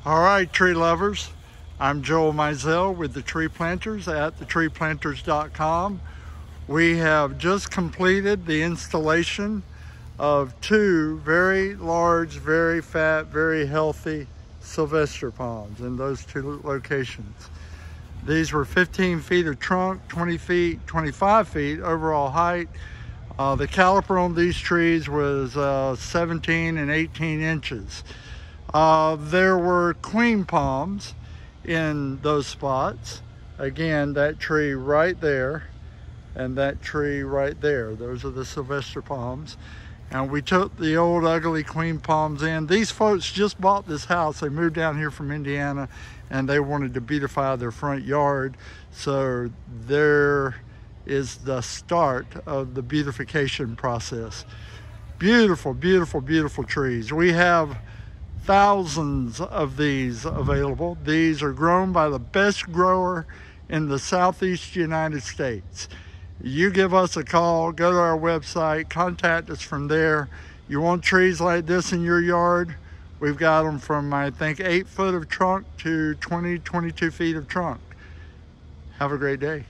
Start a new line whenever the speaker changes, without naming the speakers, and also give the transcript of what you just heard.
All right, tree lovers, I'm Joel Mizell with the Tree Planters at thetreeplanters.com. We have just completed the installation of two very large, very fat, very healthy Sylvester palms in those two locations. These were 15 feet of trunk, 20 feet, 25 feet overall height. The caliper on these trees was 17 and 18 inches. There were queen palms in those spots. Again, that tree right there and that tree right there. Those are the Sylvester palms. And we took the old ugly queen palms in. These folks just bought this house. They moved down here from Indiana and they wanted to beautify their front yard. So there is the start of the beautification process. Beautiful, beautiful, beautiful trees. We have thousands of these available. These are grown by the best grower in the Southeast United States. You give us a call, go to our website, contact us from there. You want trees like this in your yard? We've got them from, I think, 8 foot of trunk to 20, 22 feet of trunk. Have a great day.